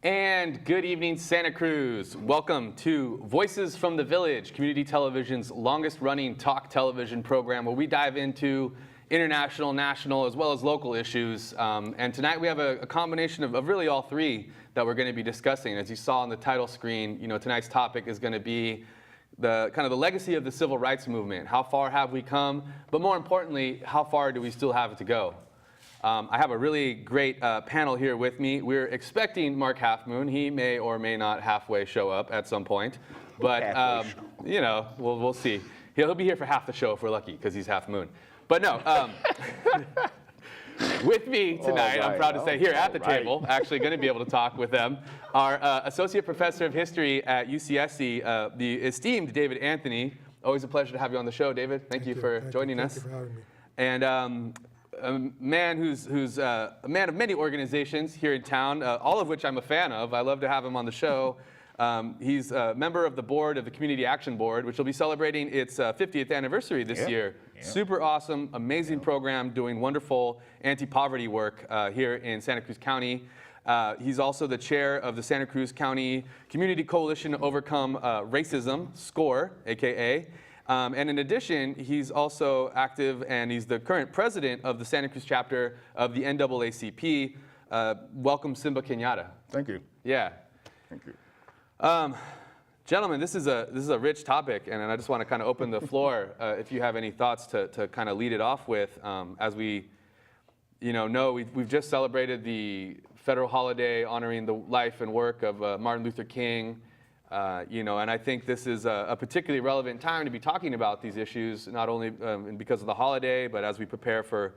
And good evening, Santa Cruz. Welcome to Voices from the Village, Community Television's longest-running talk television program where we dive into international, national, as well as local issues. And tonight we have a combination of really all three that we're going to be discussing. As you saw on the title screen, tonight's topic is going to be the legacy of the civil rights movement. How far have we come? But more importantly, how far do we still have to go? I have a really great panel here with me. We're expecting Mark Half Moon. He may or may not halfway show up at some point, but we'll see. He'll be here for half the show if we're lucky, because he's half moon. But no, with me tonight, I'm proud to say here at the table, actually going to be able to talk with them, our Associate Professor of History at UCSC, the esteemed David Anthony. Always a pleasure to have you on the show, David. Thank you for joining us. Thank you for having me. And a man who's a man of many organizations here in town, all of which I'm a fan of. I love to have him on the show. He's a member of the board of the Community Action Board, which will be celebrating its 50th anniversary this year. Yeah. Super awesome, amazing program, doing wonderful anti-poverty work here in Santa Cruz County. He's also the chair of the Santa Cruz County Community Coalition to Overcome Racism, SCORE, AKA. And in addition, he's also active, and he's the current president of the Santa Cruz chapter of the NAACP. Welcome, Simba Kenyatta. Thank you. Yeah. Thank you. Gentlemen, this is a rich topic, and I just want to kind of open the floor if you have any thoughts to kind of lead it off with. As we know, we've just celebrated the federal holiday honoring the life and work of Martin Luther King. And I think this is a particularly relevant time to be talking about these issues, not only because of the holiday, but as we prepare for,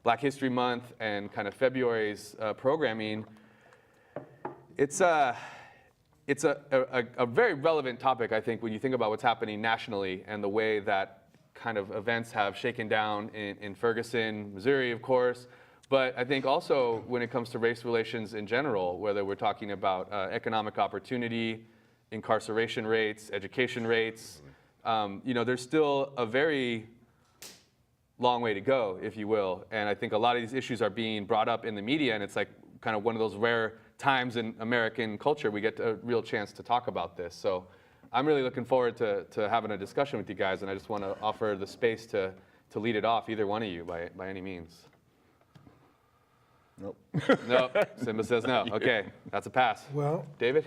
Black History Month and kind of February's programming. It's a very relevant topic, I think, when you think about what's happening nationally and the way that kind of events have shaken down in Ferguson, Missouri, of course. But I think also when it comes to race relations in general, whether we're talking about economic opportunity, incarceration rates, education rates, there's still a very long way to go, if you will. And I think a lot of these issues are being brought up in the media, and it's like kind of one of those rare times in American culture we get a real chance to talk about this. So I'm really looking forward to having a discussion with you guys, and I just want to offer the space to lead it off, either one of you, by any means. Nope. Nope. Simba says no. Okay, that's a pass. Well, David?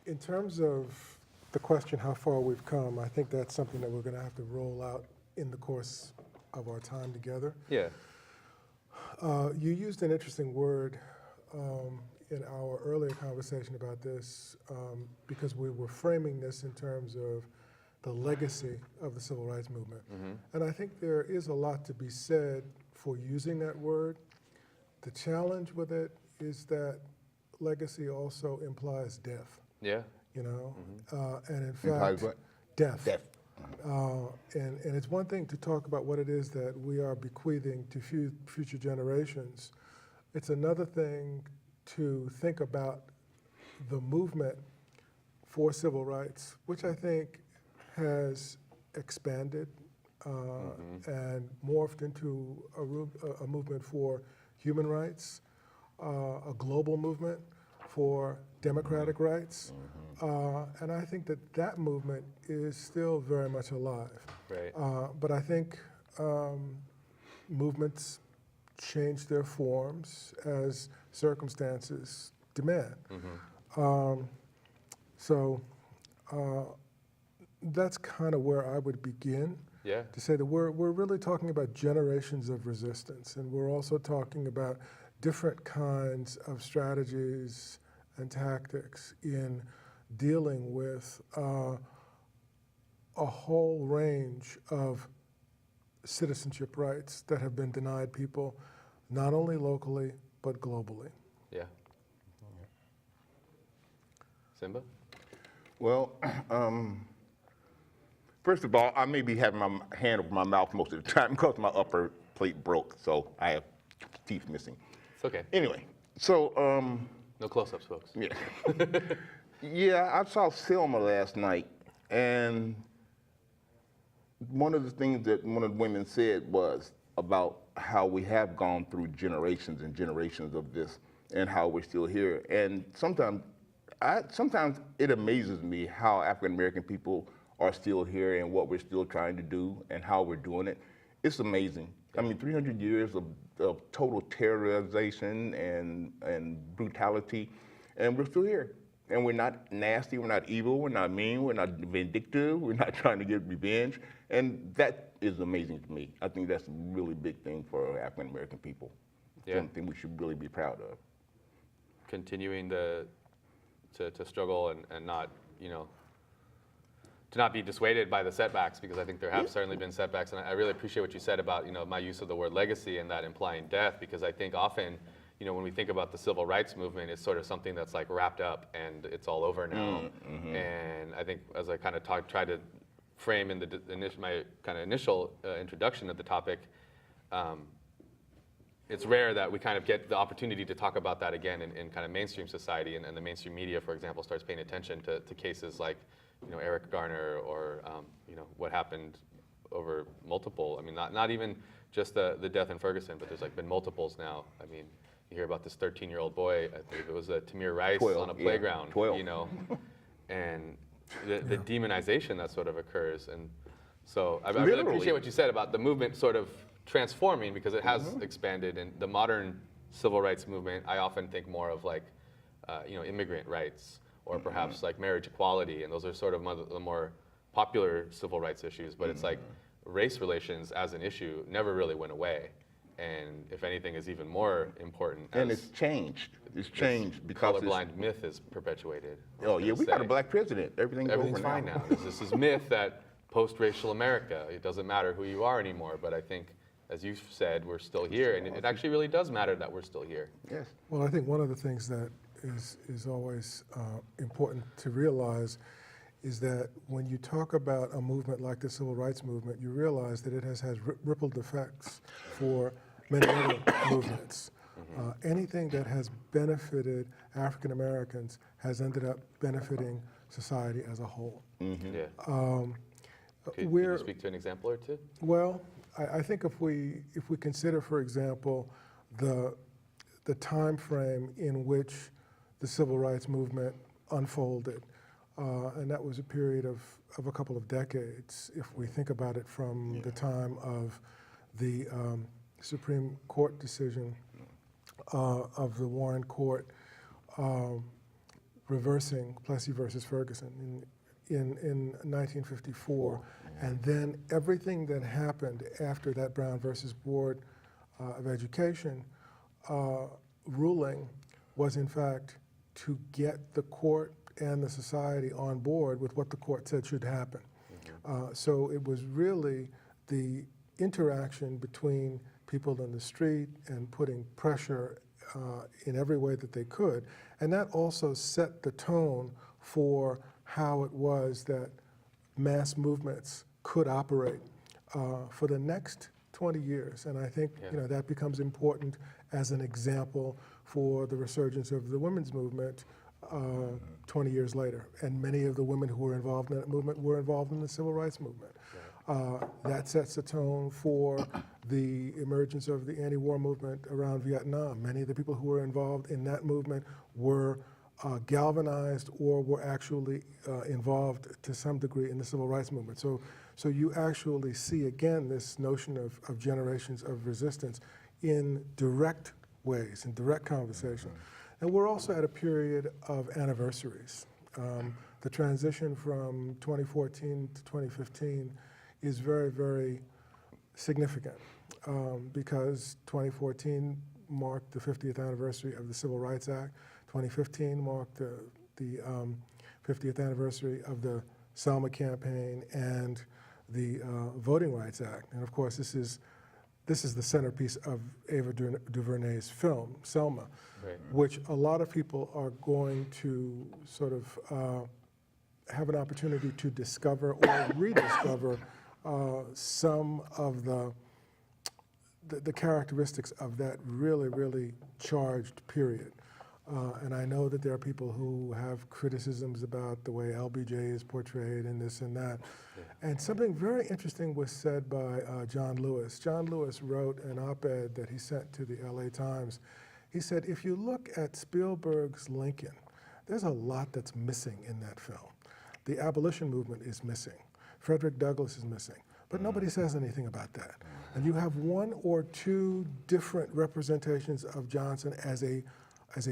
In terms of the question how far we've come, I think that's something that we're going to have to roll out in the course of our time together. Yeah. You used an interesting word in our earlier conversation about this because we were framing this in terms of the legacy of the civil rights movement. Mm-hmm. And I think there is a lot to be said for using that word. The challenge with it is that legacy also implies death. Yeah. Mm-hmm. And in fact, what? Death. And it's one thing to talk about what it is that we are bequeathing to future generations. It's another thing to think about the movement for civil rights, which I think has expanded and morphed into a movement for human rights, a global movement for democratic rights. And I think that movement is still very much alive. Right. But I think movements change their forms as circumstances demand. So that's kind of where I would begin. Yeah. To say that we're really talking about generations of resistance, and we're also talking about different kinds of strategies and tactics in dealing with a whole range of citizenship rights that have been denied people, not only locally, but globally. Yeah. Simba? Well, first of all, I may be having my hand over my mouth most of the time because my upper plate broke, so I have teeth missing. It's okay. Anyway, so no close-ups, folks. Yeah. Yeah, I saw Selma last night, and one of the things that one of the women said was about how we have gone through generations and generations of this and how we're still here. And sometimes it amazes me how African American people are still here and what we're still trying to do and how we're doing it. It's amazing. I mean, 300 years of total terrorization and brutality, and we're still here. And we're not nasty, we're not evil, we're not mean, we're not vindictive, we're not trying to get revenge. And that is amazing to me. I think that's a really big thing for African American people. Yeah. Something we should really be proud of. Continuing to struggle and not, to not be dissuaded by the setbacks, because I think there have certainly been setbacks. And I really appreciate what you said about, my use of the word legacy and that implying death, because I think often, when we think about the civil rights movement, it's sort of something that's like wrapped up and it's all over now. And I think as I kind of tried to frame in my kind of initial introduction of the topic, it's rare that we kind of get the opportunity to talk about that again in kind of mainstream society, and the mainstream media, for example, starts paying attention to cases like, Eric Garner or, what happened over multiple, I mean, not even just the death in Ferguson, but there's like been multiples now. I mean, you hear about this 13-year-old boy, I believe it was Tamir Rice 12, on a playground, 12. and the demonization that sort of occurs. And so I really appreciate what you said about the movement sort of transforming, because it has expanded. And the modern civil rights movement, I often think more of like, immigrant rights, or perhaps like marriage equality, and those are sort of the more popular civil rights issues. But it's like race relations as an issue never really went away, and if anything is even more important. And it's changed. It's changed because colorblind myth is perpetuated. Oh yeah, we got a black president. Everything's over fine now. There's this myth that post-racial America, it doesn't matter who you are anymore. But I think, as you said, we're still here, and it actually really does matter that we're still here. Yes. Well, I think one of the things that is always important to realize is that when you talk about a movement like the civil rights movement, you realize that it has rippled effects for many other movements. Anything that has benefited African Americans has ended up benefiting society as a whole. Yeah. Can you speak to an example or two? Well, I think if we consider, for example, the time frame in which the civil rights movement unfolded, and that was a period of a couple of decades. If we think about it from the time of the Supreme Court decision of the Warren Court reversing Plessy versus Ferguson in 1954, and then everything that happened after that Brown versus Board of Education ruling was in fact to get the court and the society on board with what the court said should happen. So it was really the interaction between people in the street and putting pressure in every way that they could. And that also set the tone for how it was that mass movements could operate for the next 20 years. And I think that becomes important as an example for the resurgence of the women's movement 20 years later. And many of the women who were involved in that movement were involved in the civil rights movement. That sets the tone for the emergence of the anti-war movement around Vietnam. Many of the people who were involved in that movement were galvanized or were actually involved to some degree in the civil rights movement. So you actually see again this notion of generations of resistance in direct ways, in direct conversation. And we're also at a period of anniversaries. The transition from 2014 to 2015 is very, very significant because 2014 marked the 50th anniversary of the Civil Rights Act. 2015 marked the 50th anniversary of the Selma campaign and the Voting Rights Act. And of course, this is the centerpiece of Ava DuVernay's film, Selma, which a lot of people are going to sort of have an opportunity to discover or rediscover some of the characteristics of that really, really charged period. And I know that there are people who have criticisms about the way LBJ is portrayed and this and that. And something very interesting was said by John Lewis. John Lewis wrote an op-ed that he sent to the LA Times. He said, if you look at Spielberg's Lincoln, there's a lot that's missing in that film. The abolition movement is missing. Frederick Douglass is missing. But nobody says anything about that. And you have one or two different representations of Johnson as a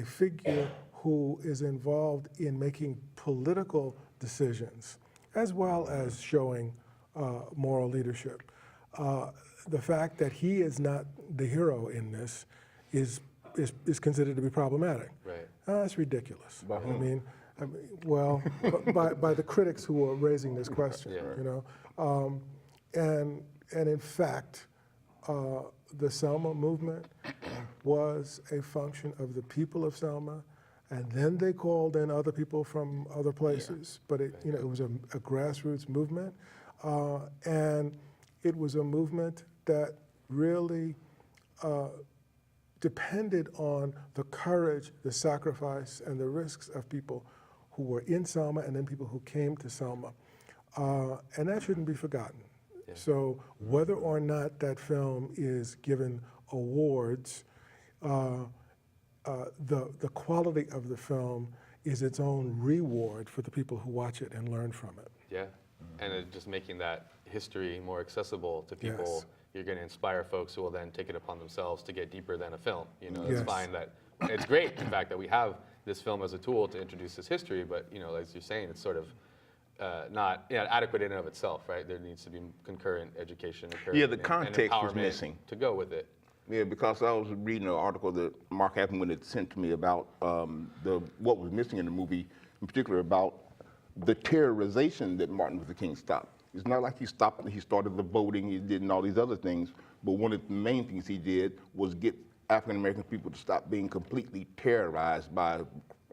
figure who is involved in making political decisions, as well as showing moral leadership. The fact that he is not the hero in this is considered to be problematic. Right. That's ridiculous. By whom? I mean, well, by the critics who are raising this question, Yeah. you know. And in fact, the Selma movement was a function of the people of Selma, and then they called in other people from other places. But it was a grassroots movement, and it was a movement that really depended on the courage, the sacrifice, and the risks of people who were in Selma and then people who came to Selma. And that shouldn't be forgotten. Yeah. So whether or not that film is given awards, the quality of the film is its own reward for the people who watch it and learn from it. Yeah, and just making that history more accessible to people. Yes. You're going to inspire folks who will then take it upon themselves to get deeper than a film. You know, it's Yes. fine that it's great, in fact, that we have this film as a tool to introduce this history. But you know, as you're saying, it's sort of not adequate in and of itself, right? There needs to be concurrent education, Yeah, the and context was empowerment missing to go with it. Yeah, because I was reading an article that Mark Appleman had sent to me about what was missing in the movie, in particular about the terrorization that Martin Luther King stopped. It's not like he started the voting, he did all these other things, but one of the main things he did was get African American people to stop being completely terrorized by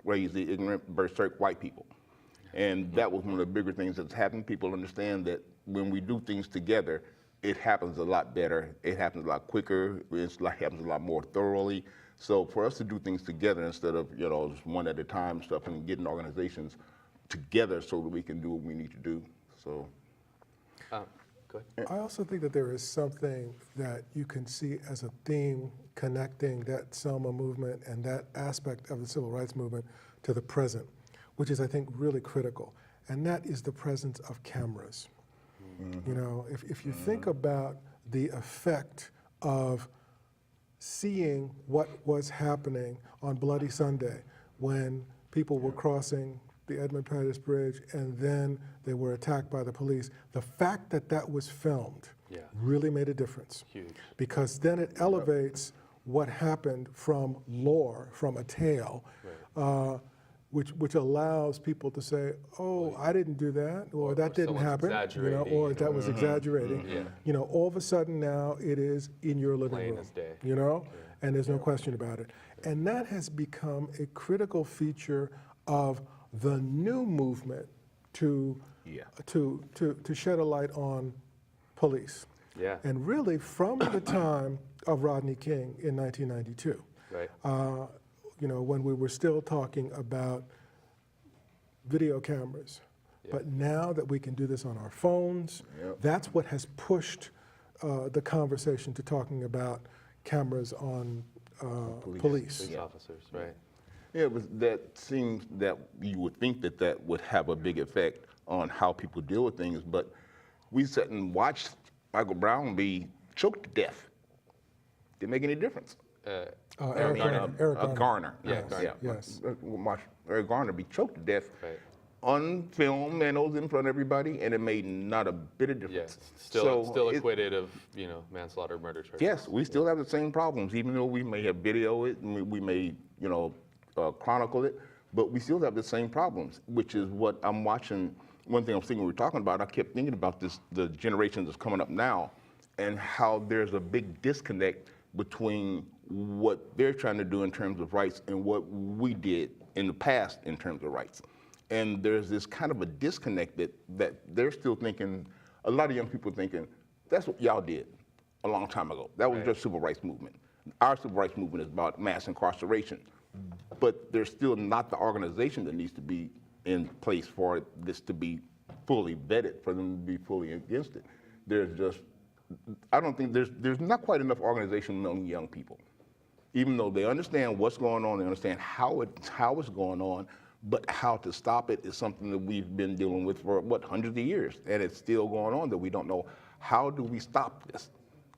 crazy, ignorant, berserk white people. And that was one of the bigger things that's happened. People understand that when we do things together, it happens a lot better, it happens a lot quicker, it happens a lot more thoroughly. So for us to do things together instead of, just one at a time stuff and getting organizations together so that we can do what we need to do. So. Go ahead. I also think that there is something that you can see as a theme connecting that Selma movement and that aspect of the civil rights movement to the present, which is, I think, really critical. And that is the presence of cameras. Mm-hmm. You know, if you think about the effect of seeing what was happening on Bloody Sunday when people were crossing the Edmund Pettus Bridge and then they were attacked by the police, the fact that that was filmed really made a difference. Huge. Because then it elevates what happened from lore, from a tale, which allows people to say, oh, I didn't do that, or that didn't happen, or that was exaggerating. Yeah. You know, all of a sudden now it is in your living Plain room, as day. and there's no question about it. And that has become a critical feature of the new movement to shed a light on police. Yeah. And really from the time of Rodney King in 1992, Right. when we were still talking about video cameras. But now that we can do this on our phones, that's what has pushed the conversation to talking about cameras on police. Police officers, right. Yeah, that seems that you would think that would have a big effect on how people deal with things, but we sat and watched Michael Brown be choked to death. Didn't make any difference. Eric Garner. Yeah, Garner. Yes. Watch Eric Garner be choked to death Right. on film, and it was in front of everybody, and it made not a bit of difference. Still So acquitted of manslaughter, murder charges. Yes, we still have the same problems, even though we may have video it, and we may chronicle it, but we still have the same problems, which is what I'm watching. One thing I'm thinking we were talking about, I kept thinking about this, the generation that's coming up now, and how there's a big disconnect between what they're trying to do in terms of rights and what we did in the past in terms of rights. And there's this kind of a disconnect that they're still thinking, a lot of young people thinking, that's what y'all did a long time ago. That was just civil rights movement. Our civil rights movement is about mass incarceration. But there's still not the organization that needs to be in place for this to be fully vetted, for them to be fully against it. There's just, I don't think there's not quite enough organization among young people. even though they understand what's going on, they understand how it's going on, but how to stop it is something that we've been dealing with for, hundreds of years, and it's still going on that we don't know. How do we stop this?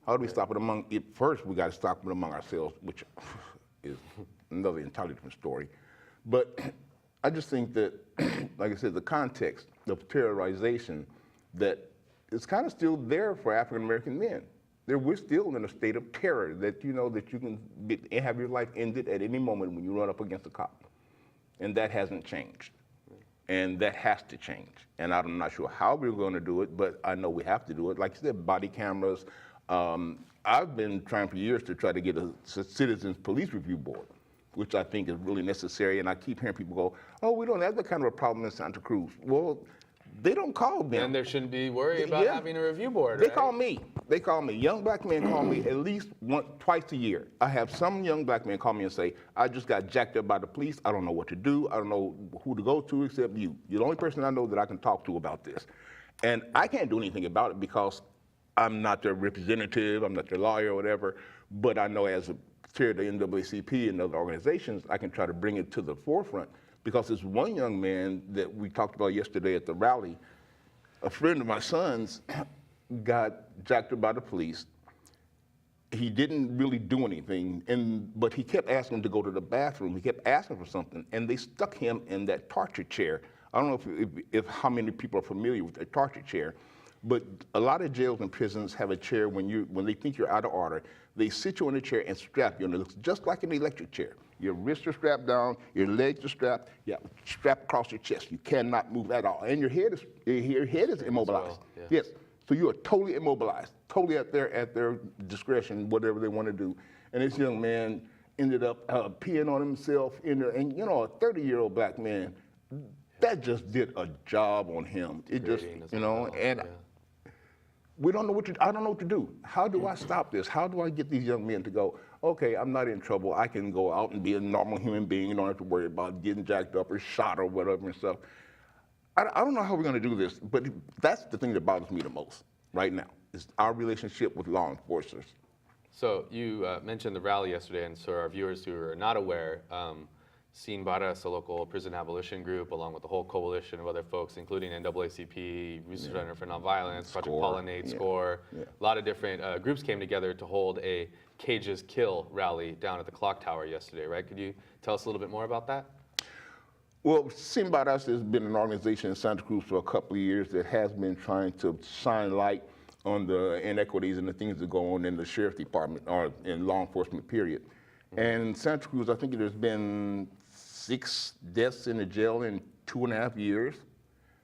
How do we stop it first, we got to stop it among ourselves, which is another entirely different story. But I just think that, like I said, the context of terrorization, that it's kind of still there for African American men. We're still in a state of terror that that you can have your life ended at any moment when you run up against a cop. And that hasn't changed. And that has to change. And I'm not sure how we're going to do it, but I know we have to do it. Like you said, body cameras. I've been trying for years to try to get a citizens police review board, which I think is really necessary. And I keep hearing people go, oh, we don't have that kind of a problem in Santa Cruz. Well, they don't call them. And there shouldn't be worry about having a review board, They right? call me. They call me. Young black men call me at least twice a year. I have some young black men call me and say, I just got jacked up by the police. I don't know what to do. I don't know who to go to except you. You're the only person I know that I can talk to about this. And I can't do anything about it because I'm not their representative. I'm not their lawyer or whatever. But I know as a chair of the NAACP and other organizations, I can try to bring it to the forefront. Because there's one young man that we talked about yesterday at the rally, a friend of my son's got jacked up by the police. He didn't really do anything, but he kept asking him to go to the bathroom. He kept asking for something, and they stuck him in that torture chair. I don't know if how many people are familiar with the torture chair, but a lot of jails and prisons have a chair when they think you're out of order. They sit you in a chair and strap you, and it looks just like an electric chair. Your wrists are strapped down, your legs are strapped, strapped across your chest. You cannot move at all, and your head is immobilized. Well, yeah. Yes, so you are totally immobilized, totally at their discretion, whatever they want to do. And this young man ended up peeing on himself in there, and a 30-year-old black man, that just did a job on him. It just, and we don't know I don't know what to do. How do I stop this? How do I get these young men to go, okay, I'm not in trouble. I can go out and be a normal human being. You don't have to worry about getting jacked up or shot or whatever and stuff. I don't know how we're going to do this, but that's the thing that bothers me the most right now, is our relationship with law enforcers. So you mentioned the rally yesterday, and so our viewers who are not aware, Simba, a local prison abolition group, along with the whole coalition of other folks, including NAACP, Research Center for Nonviolence, Project Pollinate, SCORE, a lot of different groups came together to hold a Cages Kill rally down at the clock tower yesterday, right? Could you tell us a little bit more about that? Well, Simba has been an organization in Santa Cruz for a couple of years that has been trying to shine light on the inequities and the things that go on in the sheriff's department or in law enforcement, period. And in Santa Cruz, I think there's been 6 deaths in the jail in 2.5 years.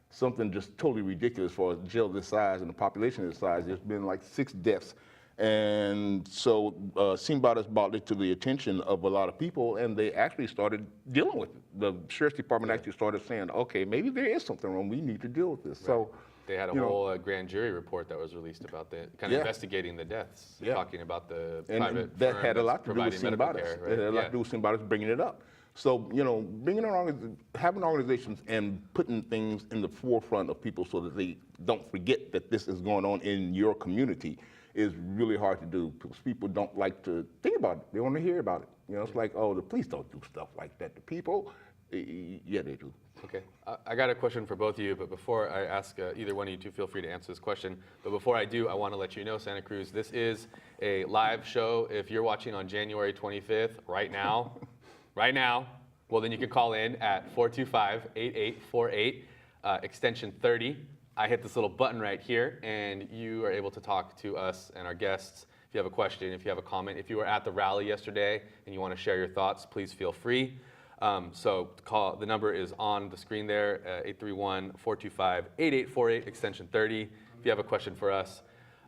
Something just totally ridiculous for a jail this size and a population this size. There's been like 6 deaths. And so Simba has brought it to the attention of a lot of people, and they actually started dealing with it. The sheriff's department actually started saying, okay, maybe there is something wrong. We need to deal with this. Right. So they had a whole grand jury report that was released about the kind of investigating the deaths, talking about the private that firm had a lot to do with medical Simba. care, right? It had a lot to do with Simba bringing it up. So, having organizations and putting things in the forefront of people so that they don't forget that this is going on in your community is really hard to do, because people don't like to think about it. They want to hear about it. It's like, oh, the police don't do stuff like that. The people, yeah, they do. Okay, I got a question for both of you, but before I ask either one of you two, feel free to answer this question. But before I do, I want to let you know, Santa Cruz, this is a live show. If you're watching on January 25th, right now, well, then you can call in at 425-8848, extension 30. I hit this little button right here, and you are able to talk to us and our guests. If you have a question, if you have a comment, if you were at the rally yesterday and you want to share your thoughts, please feel free. So the number is on the screen there, 831-425-8848, extension 30, if you have a question for us.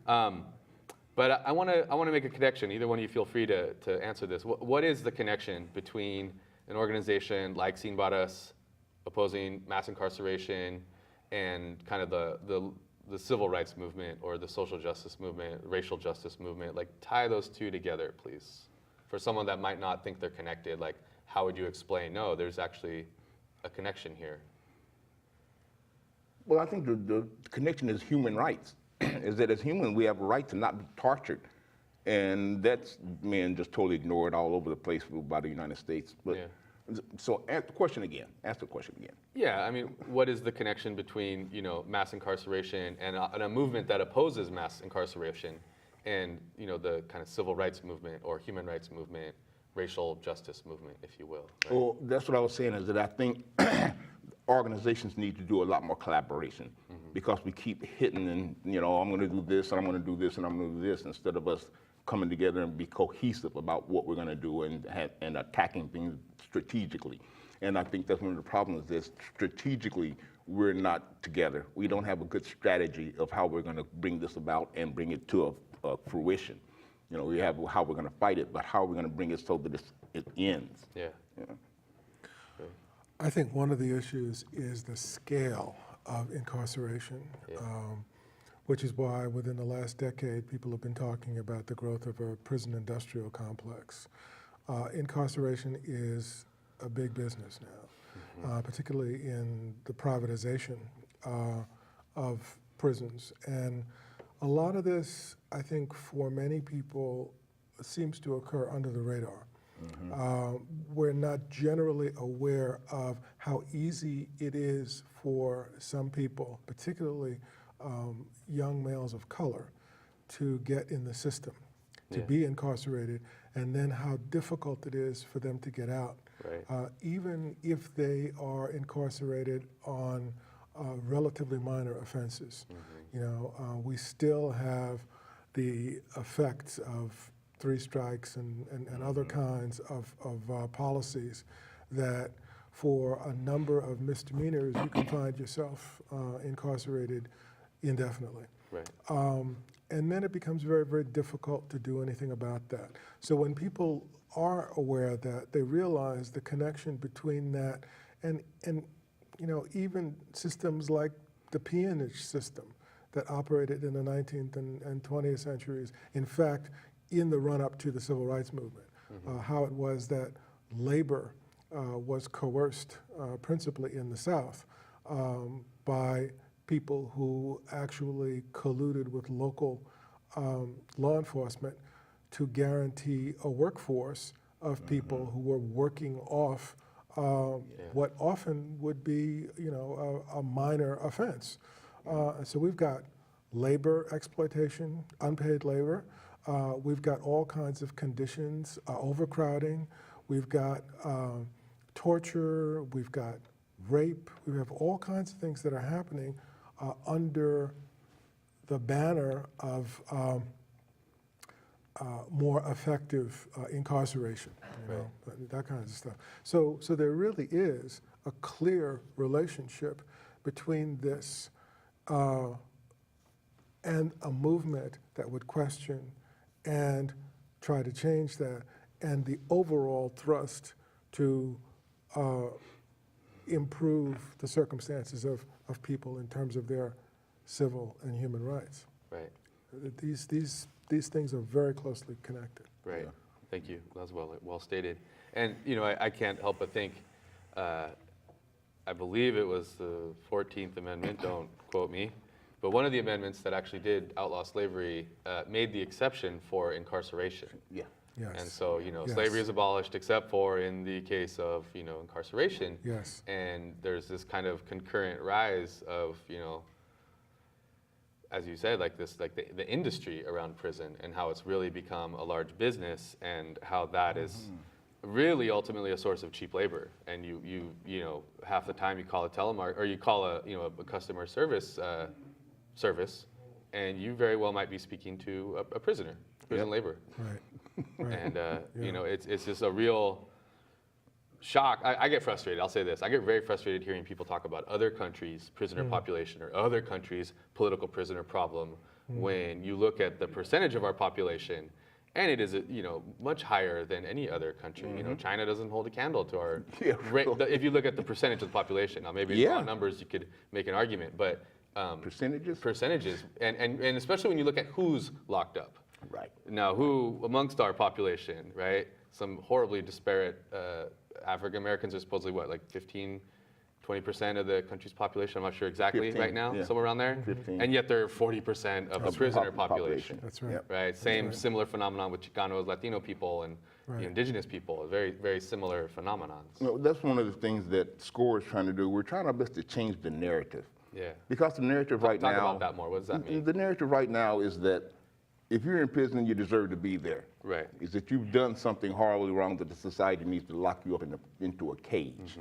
But I want to make a connection. Either one of you feel free to answer this. What is the connection between an organization like Sin Varas, opposing mass incarceration, and kind of the civil rights movement or the social justice movement, racial justice movement? Like, tie those two together, please. For someone that might not think they're connected, like, how would you explain, no, there's actually a connection here? Well, I think the connection is human rights. Is that as human, we have a right to not be tortured. And that's being just totally ignored all over the place by the United States. But, so ask the question again. Ask the question again. Yeah, I mean, what is the connection between, you know, mass incarceration and a movement that opposes mass incarceration and, you know, the kind of civil rights movement or human rights movement, racial justice movement, if you will? Right? Well, that's what I was saying, is that I think organizations need to do a lot more collaboration, because we keep hitting and, you know, I'm going to do this and I'm going to do this and I'm going to do this, instead of us coming together and be cohesive about what we're going to do and attacking things strategically. And I think that's one of the problems, is strategically we're not together. We don't have a good strategy of how we're going to bring this about and bring it to a fruition. You know, we have how we're going to fight it, but how are we going to bring it so that it ends? Yeah. I think one of the issues is the scale of incarceration, which is why within the last decade, people have been talking about the growth of a prison industrial complex. Incarceration is a big business now, particularly in the privatization of prisons. And a lot of this, I think, for many people, seems to occur under the radar. We're not generally aware of how easy it is for some people, particularly young males of color, to get in the system, to be incarcerated, and then how difficult it is for them to get out. Right. Even if they are incarcerated on relatively minor offenses. You know, we still have the effects of 3 strikes and other kinds of policies that for a number of misdemeanors, you can find yourself incarcerated indefinitely. Right. And then it becomes very, very difficult to do anything about that. So when people are aware of that, they realize the connection between that and you know, even systems like the peonage system that operated in the 19th and 20th centuries. In fact, in the run-up to the civil rights movement, how it was that labor was coerced, principally in the South, by people who actually colluded with local law enforcement to guarantee a workforce of people who were working off what often would be, you know, a minor offense. So we've got labor exploitation, unpaid labor. We've got all kinds of conditions, overcrowding. We've got torture. We've got rape. We have all kinds of things that are happening under the banner of more effective incarceration, you know, that kind of stuff. So there really is a clear relationship between this and a movement that would question and try to change that, and the overall thrust to improve the circumstances of people in terms of their civil and human rights. Right. These things are very closely connected. Right. Thank you. That was well stated. And you know, I can't help but think. I believe it was the 14th Amendment. Don't quote me. But one of the amendments that actually did outlaw slavery made the exception for incarceration. Yeah. Yes. And so, you know, Yes. slavery is abolished except for in the case of, you know, incarceration. Yes. And there's this kind of concurrent rise of, you know, as you said, like this, like the industry around prison and how it's really become a large business and how that is really ultimately a source of cheap labor. And you know, half the time you call a telemark or you call a customer service and you very well might be speaking to a prisoner, prison labor. Right. Right. And you know, it's just a real shock. I get frustrated. I'll say this. I get very frustrated hearing people talk about other countries' prisoner population or other countries' political prisoner problem when you look at the percentage of our population, and it is, you know, much higher than any other country. You know, China doesn't hold a candle to our rate. If you look at the percentage of the population, now maybe in raw numbers you could make an argument, but percentages, and especially when you look at who's locked up. Right. Now, who amongst our population, right? Some horribly disparate African Americans are supposedly what, like 15 20% of the country's population. I'm not sure exactly 15, right now, yeah. somewhere around there. 15. And yet they're 40% of the prisoner population. That's right. Yep. Right, similar phenomenon with Chicanos, Latino people, and Right. indigenous people. Very, very similar phenomenons. No, that's one of the things that SCORE is trying to do. We're trying our best to change the narrative. Yeah. Because the narrative right Talk now. about that more. What does that mean? The narrative right now is that if you're in prison, you deserve to be there. Right. Is that you've done something horribly wrong that the society needs to lock you up into a cage.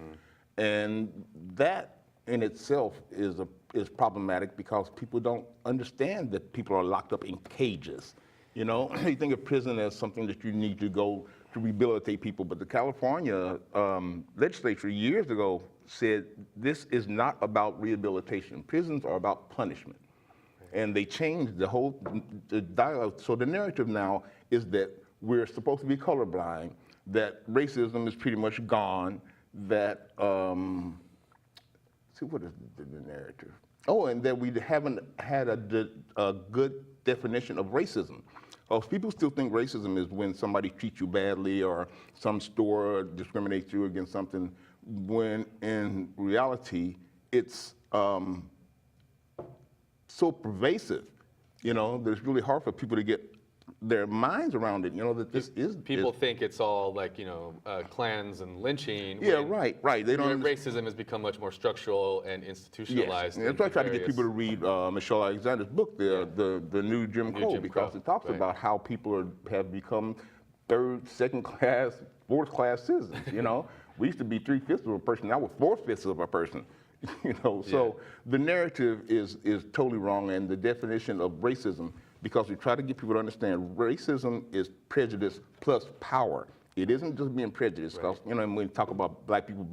And that in itself is problematic because people don't understand that people are locked up in cages. You know, you think of prison as something that you need to go to rehabilitate people, but the California legislature years ago said this is not about rehabilitation. Prisons are about punishment. And they changed the dialogue. So the narrative now is that we're supposed to be colorblind, that racism is pretty much gone, that, see, what is the narrative? Oh, and that we haven't had a good definition of racism. People still think racism is when somebody treats you badly or some store discriminates you against something, when in reality, it's so pervasive, you know, that it's really hard for people to get their minds around it, you know, that this is... People think it's all like, clans and lynching. Yeah, right. They don't... Racism has become much more structural and institutionalized. Yes, that's why I try to get people to read Michelle Alexander's book, the New Jim Crow, because it talks about how people have become third, second class, fourth class citizens, you know. We used to be 3/5 of a person, now we're 4/5 of a person, you know. So the narrative is totally wrong, and the definition of racism, because we try to get people to understand racism is prejudice plus power. It isn't just being prejudiced, because, you know, when we talk about black people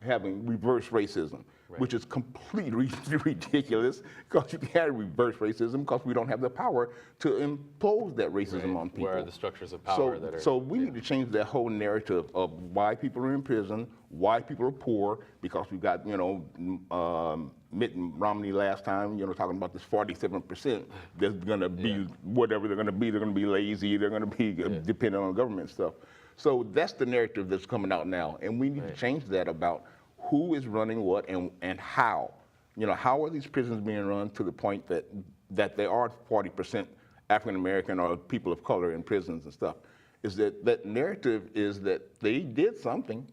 having reverse racism, which is completely ridiculous, because you can't reverse racism because we don't have the power to impose that racism on people. Where are the structures of power that are... So we need to change that whole narrative of why people are in prison, why people are poor, because we've got, you know, Mitt Romney last time, you know, talking about this 47% that's going to be whatever they're going to be. They're going to be lazy. They're going to be dependent on government stuff. So that's the narrative that's coming out now. And we need to change that about who is running what and how. You know, how are these prisons being run to the point that there are 40% African American or people of color in prisons and stuff? Is that narrative is that they did something.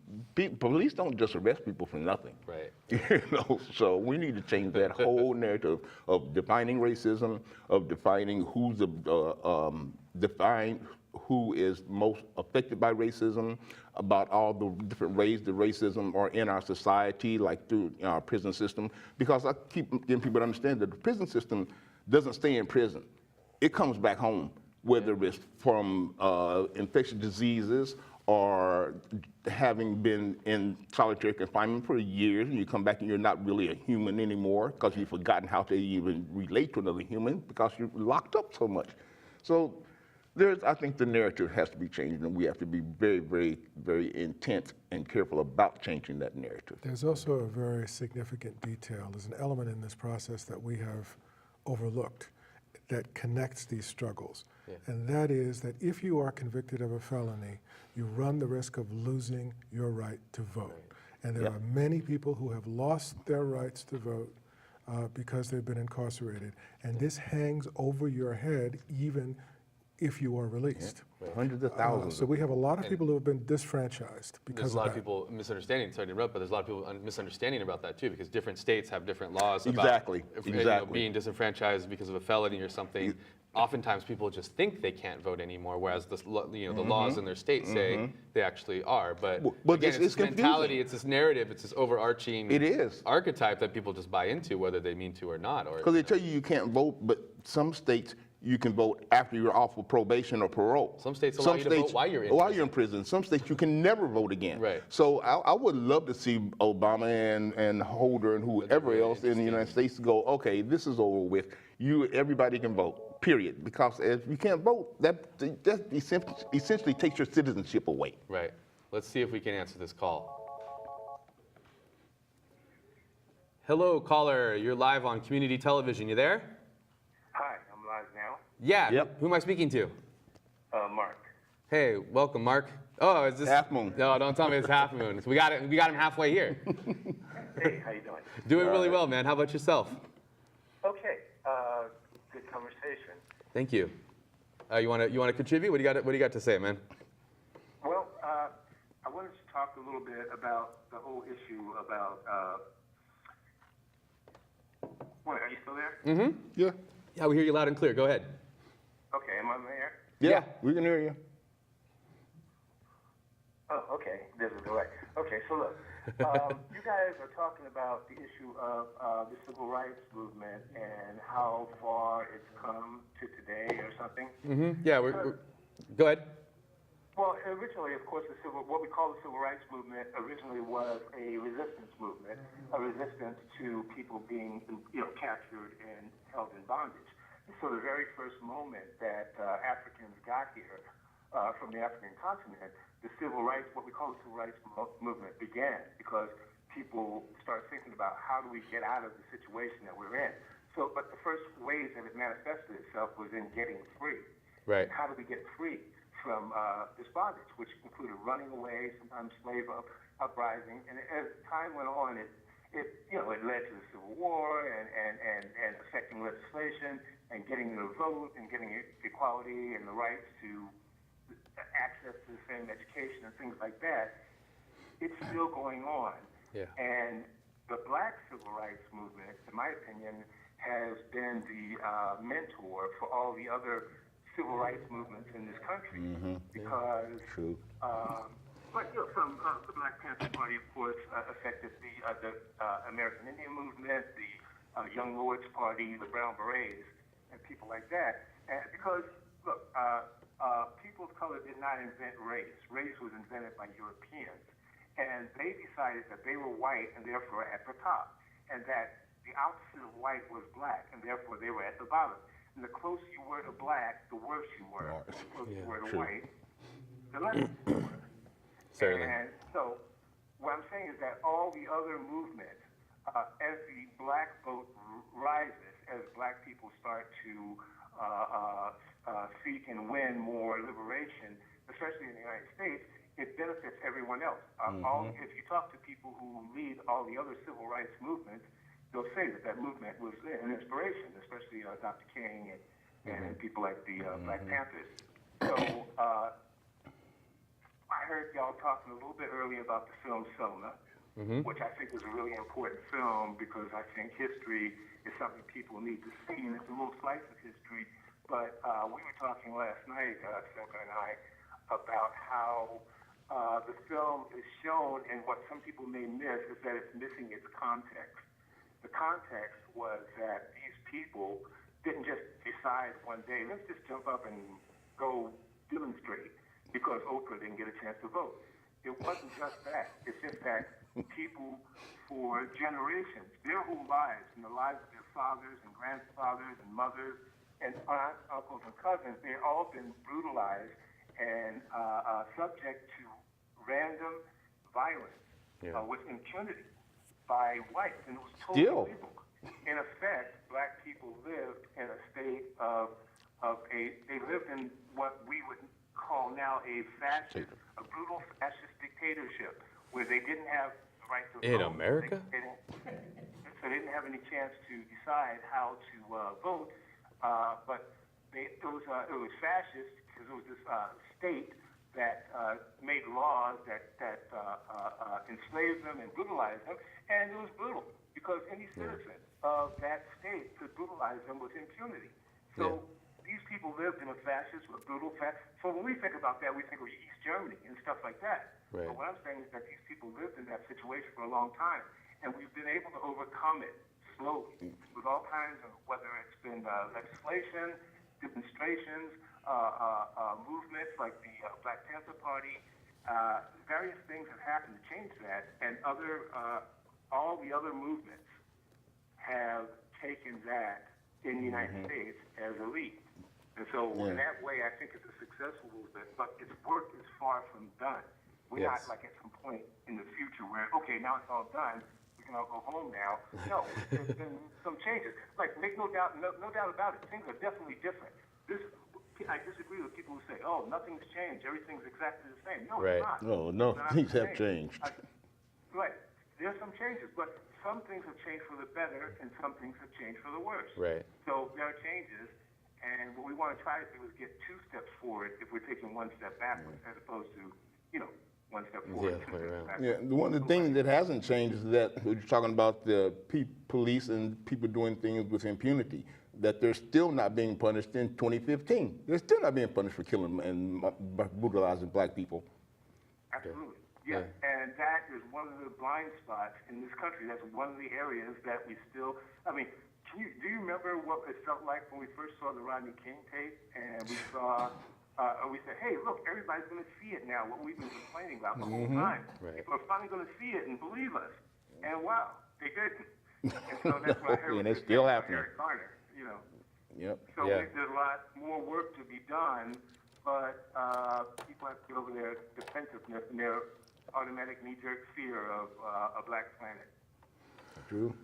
Police don't just arrest people for nothing. Right. You know, so we need to change that whole narrative of defining racism, of defining define who is most affected by racism, about all the different ways that racism are in our society, like through our prison system. Because I keep getting people to understand that the prison system doesn't stay in prison. It comes back home, whether it's from infectious diseases or having been in solitary confinement for years, and you come back and you're not really a human anymore because you've forgotten how to even relate to another human because you're locked up so much. So I think the narrative has to be changed, and we have to be very, very, very intent and careful about changing that narrative. There's also a very significant detail. There's an element in this process that we have overlooked that connects these struggles. And that is that if you are convicted of a felony, you run the risk of losing your right to vote. And there are many people who have lost their rights to vote because they've been incarcerated. And this hangs over your head even if you are released. Hundreds of thousands. So we have a lot of people who have been disfranchised because There's a lot of people misunderstanding, sorry to interrupt, but there's a lot of people misunderstanding about that too, because different states have different laws about you know, being disenfranchised because of a felony or something. Oftentimes people just think they can't vote anymore, whereas the laws in their state say they actually are. But again, it's this mentality, it's this narrative, it's this overarching archetype that people just buy into, whether they mean to or not. Because they tell you can't vote, but some states you can vote after you're off of probation or parole. Some states allow you to vote while you're in prison. Some states you can never vote again. Right. So I would love to see Obama and Holder and whoever else in the United States go, okay, this is over with. Everybody can vote, period. Because if you can't vote, that essentially takes your citizenship away. Right. Let's see if we can answer this call. Hello, caller. You're live on community television. You there? Hi, I'm live now. Yeah. Yep. Who am I speaking to? Mark. Hey, welcome, Mark. Oh, is this Half Moon? No, don't tell me it's Half Moon. So we got him halfway here. Hey, how you doing? Doing really well, man. How about yourself? Okay, good conversation. Thank you. You wanna contribute? What do you got to say, man? Well, I wanted to talk a little bit about the whole issue about. Wait, are you still there? Mm-hmm. Yeah. Yeah, we hear you loud and clear. Go ahead. Okay, am I there? Yeah, we can hear you. Oh, okay. This is right. Okay, so look, you guys are talking about the issue of the civil rights movement and how far it's come to today or something. Mm-hmm. Yeah, go ahead. Well, originally, of course, what we call the civil rights movement originally was a resistance movement, a resistance to people being, captured and held in bondage. And so the very first moment that Africans got here from the African continent, the civil rights, what we call the civil rights movement began because people started thinking about how do we get out of the situation that we're in. So, but the first ways that it manifested itself was in getting free. Right. How do we get free from this bondage, which included running away, sometimes slave uprising, and as time went on, it led to the Civil War and affecting legislation and getting the vote and getting equality and the rights to access to the same education and things like that. It's still going on, and the Black civil rights movement, in my opinion, has been the mentor for all the other civil rights movements in this country, because True. from the Black Panther Party, of course, affected the American Indian movement, the Young Lords Party, the Brown Berets, and people like that. And because look, people of color did not invent race. Race was invented by Europeans, and they decided that they were white and therefore at the top, and that the opposite of white was black, and therefore they were at the bottom. And the closer you were to black, the worse you were. The closer you were to white, the less you were. Certainly. And so what I'm saying is that all the other movements, as the black vote rises, as black people start to seek and win more liberation, especially in the United States, it benefits everyone else. If you talk to people who lead all the other civil rights movements, they'll say that movement was an inspiration, especially Dr. King and people like the Black Panthers. So I heard y'all talking a little bit earlier about the film Selma, which I think is a really important film because I think history is something people need to see, and it's a little slice of history. But we were talking last night, Simba and I, about how the film is shown, and what some people may miss is that it's missing its context. The context was that these people didn't just decide one day, let's just jump up and go demonstrate because Oprah didn't get a chance to vote. It wasn't just that. It's just that people for generations, their whole lives and the lives of their fathers and grandfathers and mothers and aunts, uncles, and cousins, they've all been brutalized and subject to random violence with impunity by whites, and it was totally illegal. In effect, black people lived in a state they lived in what we would call now a brutal fascist dictatorship, where they didn't have the right to vote. In America? So they didn't have any chance to decide how to vote, but it was fascist because it was this state that made laws that enslaved them and brutalized them, and it was brutal because any citizen of that state could brutalize them with impunity. So these people lived in a fascist, brutal So when we think about that, we think of East Germany and stuff like that. Right. But what I'm saying is that these people lived in that situation for a long time, and we've been able to overcome it slowly with all kinds of, whether it's been legislation, demonstrations, movements like the Black Panther Party, various things have happened to change that, and all the other movements have taken that in the United States as a lead. And so in that way, I think it's a successful movement, but its work is far from done. We're not like at some point in the future where, okay, now it's all done, we can all go home now. No, there's been some changes. Like, make no doubt about it, things are definitely different. I disagree with people who say, oh, nothing's changed, everything's exactly the same. No, it's not. No, things have changed. Right. there's some changes, but some things have changed for the better and some things have changed for the worse. Right. So there are changes, and what we want to try to do is get 2 steps forward if we're taking 1 step backwards, as opposed to, 1 step forward, Yeah, 2 right steps around. backwards. Yeah, one of the things that hasn't changed is that you're talking about the police and people doing things with impunity, that they're still not being punished in 2015. They're still not being punished for killing and brutalizing black people. Absolutely. Yeah. And that is one of the blind spots in this country. That's one of the areas that we still, do you remember what it felt like when we first saw the Rodney King tape and we saw, we said, hey, look, everybody's going to see it now, what we've been complaining about the whole time. Right. People are finally going to see it and believe us. And wow, they didn't. And so that's what I heard. And it's still happening. Eric Garner, Yep. So Yeah. there's a lot more work to be done, but people have to get over their defensiveness and their automatic knee-jerk fear of a black planet. True.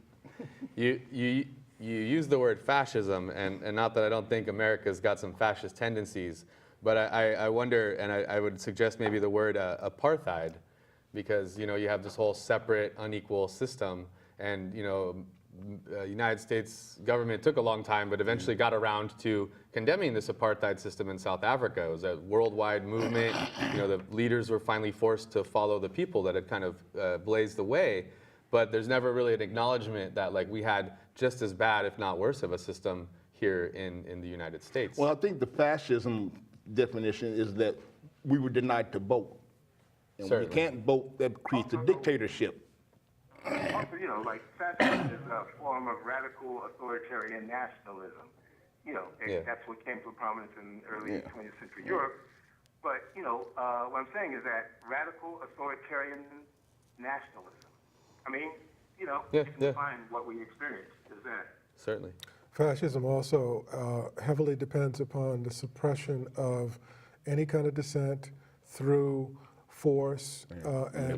You use the word fascism, and not that I don't think America's got some fascist tendencies, but I wonder, and I would suggest maybe the word apartheid, because you have this whole separate, unequal system, and United States government took a long time, but eventually got around to condemning this apartheid system in South Africa. It was a worldwide movement. The leaders were finally forced to follow the people that had kind of blazed the way. But there's never really an acknowledgement that we had just as bad, if not worse, of a system here in the United States. Well, I think the fascism definition is that we were denied to vote. And when you Certainly. can't vote, that creates a dictatorship. Also, fascism is a form of radical authoritarian nationalism. That's what came to prominence in early 20th century Europe. But, what I'm saying is that radical authoritarian nationalism. You can define what we experience as that. Certainly. Fascism also heavily depends upon the suppression of any kind of dissent through force, and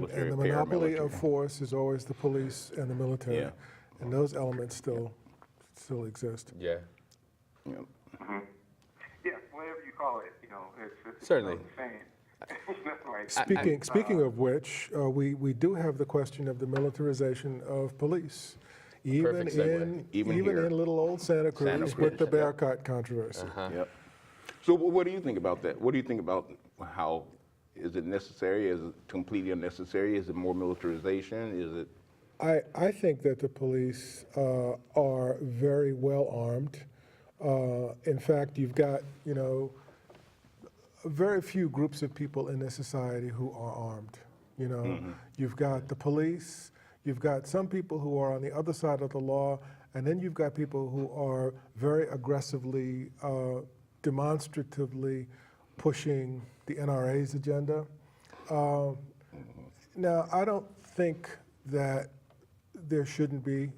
Military, the monopoly of paramilitary. force is always the police and the military, Yeah. and those elements still exist. Yeah. Yep. Yeah, whatever you call it, it's Certainly. the same. Right. Speaking of which, we do have the question of the militarization of police, even Perfect segue. in Even here. little old Santa Cruz, Santa with Cruz, the yeah. Bearcat controversy. Yep. So what do you think about that? What do you think about how, is it necessary? Is it completely unnecessary? Is it more militarization? Is it? I think that the police are very well armed. In fact, you've got, very few groups of people in this society who are armed. You've got the police, you've got some people who are on the other side of the law, and then you've got people who are very aggressively, demonstratively pushing the NRA's agenda. Now, I don't think that there shouldn't be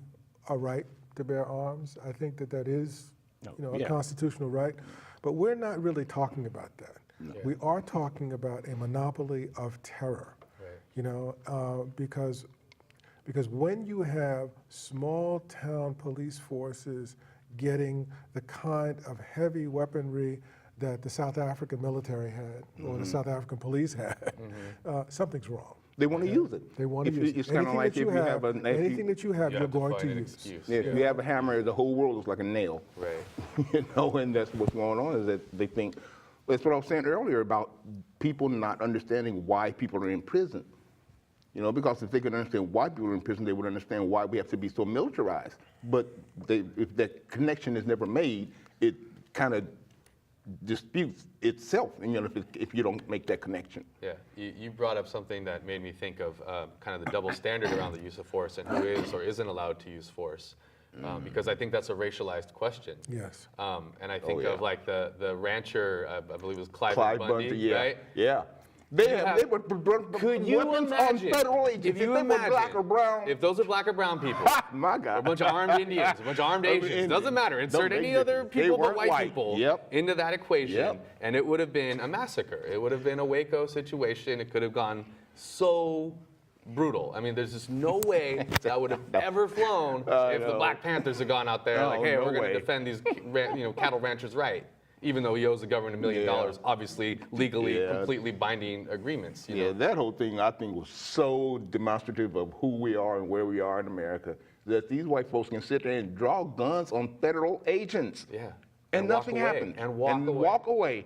a right to bear arms. I think that is, a Yeah. constitutional right, but we're not really talking about that. No. We are talking about a monopoly of terror, because when you have small town police forces getting the kind of heavy weaponry that the South African military had, or the South African police had, something's wrong. They want to use it. They want to use it. It's kind of like if you have a, anything that you have, You you're have to going find to an use. excuse. if you have a hammer, the whole world is like a nail. Right. And that's what's going on, is that they think, that's what I was saying earlier about people not understanding why people are in prison. Because if they could understand why people are in prison, they would understand why we have to be so militarized. But if that connection is never made, it kind of disputes itself, and if you don't make that connection. Yeah, you brought up something that made me think of kind of the double standard around the use of force and who is or isn't allowed to use force. Because I think that's a racialized question. Yes. And I think yeah. of the rancher, I believe it was Clive Bundy, yeah. right? Yeah. They would Could you weapons imagine, on federal agents if you they imagine, were black or brown. if those are black or brown people, My God. a bunch of armed Indians, a bunch of armed Asians, doesn't matter. Insert No, any they other didn't. They people but weren't white white. people Yep. into that equation, Yep. and it would have been a massacre. It would have been a Waco situation. It could have gone so brutal. There's just no way that would have ever flown if the no. Black Panthers had gone out there like, No, hey, no we're going way. to defend these cattle ranchers' right. even though he owes the government $1 million, obviously legally Yeah. completely binding agreements. You Yeah, know? that whole thing I think was so demonstrative of who we are and where we are in America, that these white folks can sit there and draw guns on federal agents. Yeah. And walk nothing away, happened. and walk away.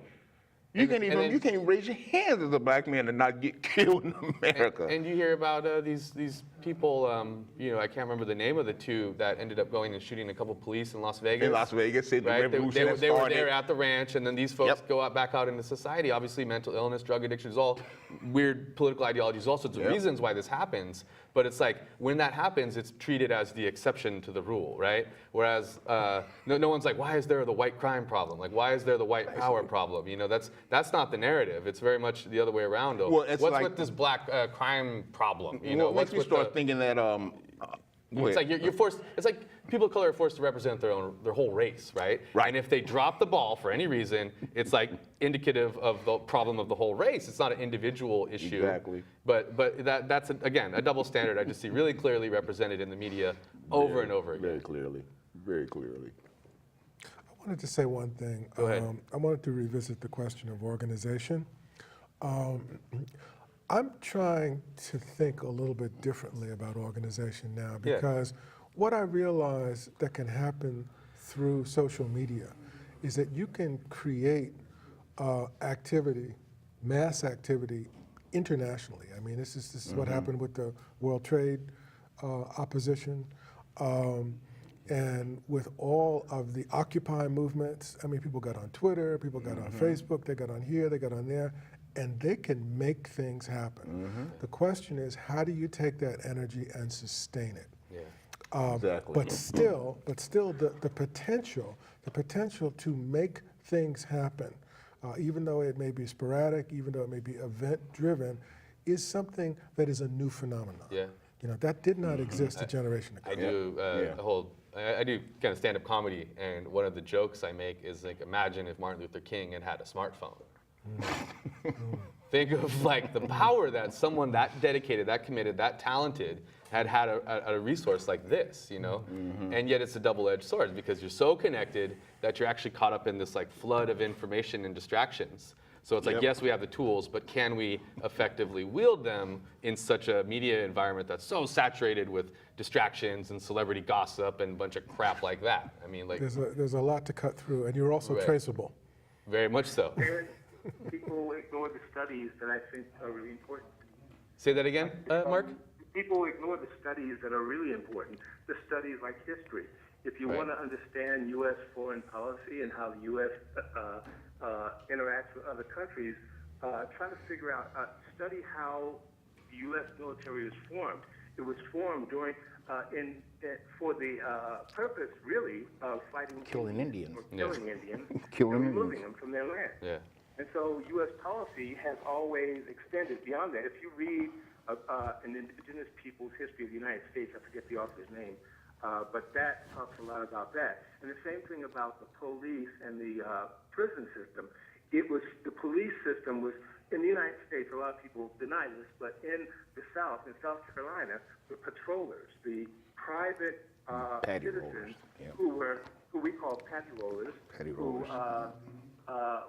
You And can't then- even and then- you can't raise your hands as a black man and not get killed in America. And you hear about these people, you know, I can't remember the name of the two that ended up going and shooting a couple police in Las Vegas. in Las Vegas, said the Right? revolution that They were started. there at the ranch, and then these folks Yep. go out back out into society. Obviously, mental illness, drug addiction is all weird political ideologies, all sorts of Yep. reasons why this happens. But it's like when that happens, it's treated as the exception to the rule, right? Whereas no one's like, why is there the white crime problem? Like, why is there the white power problem? You know, that's not the narrative. It's very much the other way around. Well, it's What's like- with this black crime problem? You know, Well, it what's makes me with start the, thinking that it's like you're forced. It's like people of color are forced to represent their whole race, right? Right. And if they drop the ball for any reason, it's like indicative of the problem of the whole race. It's not an individual issue. Exactly. But that's again a double standard I just see really clearly represented in the media over and over again. very clearly, very clearly. I wanted to say one thing. Go ahead. I wanted to revisit the question of organization. I'm trying to think a little bit differently about organization now Yeah. because what I realize that can happen through social media is that you can create activity, mass activity internationally. I mean, this is what happened with the World Trade opposition. And with all of the Occupy movements, I mean, people got on Twitter, people got on Facebook, they got on here, they got on there, and they can make things happen. The question is, how do you take that energy and sustain it? Yeah. Exactly. But still, the potential to make things happen, even though it may be sporadic, even though it may be event-driven, is something that is a new phenomenon. Yeah. You know, that did not exist a generation ago. I do I do kind of stand-up comedy, and one of the jokes I make is like, imagine if Martin Luther King had a smartphone. Think of like the power that someone that dedicated, that committed, that talented had a resource like this, you know? And yet it's a double-edged sword because you're so connected that you're actually caught up in this like flood of information and distractions. So it's like, Yep. yes, we have the tools, but can we effectively wield them in such a media environment that's so saturated with distractions and celebrity gossip and a bunch of crap like that? I mean, like, There's a lot to cut through, and you're also Right. traceable. very much so. People ignore the studies that I think are really important. Say that again, Mark? People ignore the studies that are really important, the studies like history. If you Right. want to understand U.S. foreign policy and how the U.S. Interacts with other countries, try to figure out, study how the U.S. military was formed. It was formed during, for the purpose, really, of fighting Killing Indians. or Yeah. killing Indians, Killing and Indians. removing them from their land. Yeah. And so U.S. policy has always extended beyond that. If you read an indigenous people's history of the United States, I forget the author's name, but that talks a lot about that. And the same thing about the police and the prison system. The police system was, in the United States, a lot of people deny this, but in the South, in South Carolina, the patrollers, the private Patty citizens rollers, yeah. who we call patty rollers, Patty who rollers.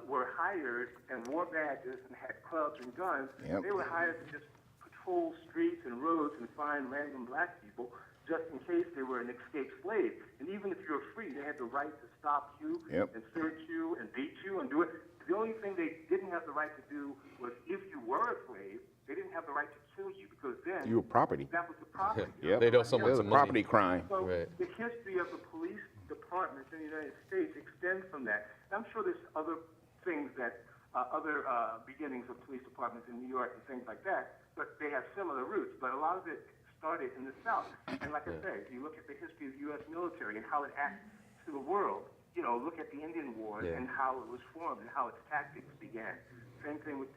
were hired and wore badges and had clubs and guns. Yep. They were hired to just patrol streets and roads and find random black people just in case they were an escaped slave. And even if you were free, they had the right to stop you Yep. and search you and beat you and do it. The only thing they didn't have the right to do was if you were a slave, they didn't have the right to kill you because then You were property. that was the property. Yep. They'd owe someone It was a some money. property crime. So Right. the history of the police departments in the United States extends from that. And I'm sure there's other things that, other beginnings of police departments in New York and things like that, but they have similar roots. But a lot of it started in the South. And like I said, if you look at the history of the U.S. military and how it acts to the world, you know, look at the Indian Wars Yeah. and how it was formed and how its tactics began. Same thing with